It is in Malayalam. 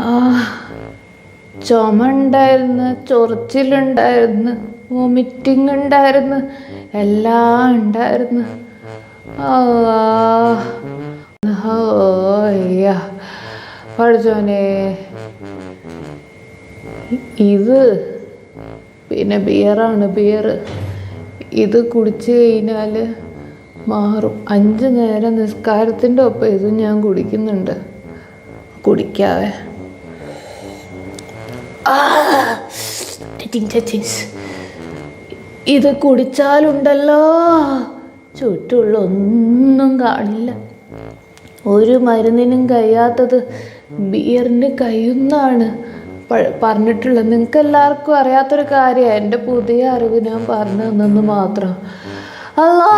ആ ചുമ ഉണ്ടായിരുന്നു, ചൊറിച്ചിലുണ്ടായിരുന്നു, വോമിറ്റിംഗ് ഉണ്ടായിരുന്നു, എല്ലാം ഉണ്ടായിരുന്നു. പഠിച്ചോനെ, ഇത് പിന്നെ ബിയറാണ്, ബിയർ. ഇത് കുടിച്ച് കഴിഞ്ഞാൽ മാറും. 5 നേരം നിസ്കാരത്തിൻ്റെ ഒപ്പം ഇത് ഞാൻ കുടിക്കുന്നുണ്ട്. കുടിക്കാവേ. ഇത് കുടിച്ചാലുണ്ടല്ലോ ചുറ്റുള്ള ഒന്നും കാണില്ല. ഒരു മരുന്നിനും കഴിയാത്തത് ബിയറിന് കഴിയുന്നാണ് പറഞ്ഞിട്ടുള്ളത്. നിങ്ങൾക്ക് എല്ലാവർക്കും അറിയാത്തൊരു കാര്യമാണ്. എൻ്റെ പുതിയ അറിവ് ഞാൻ പറഞ്ഞു തന്നെന്ന് മാത്രം. അല്ലാ.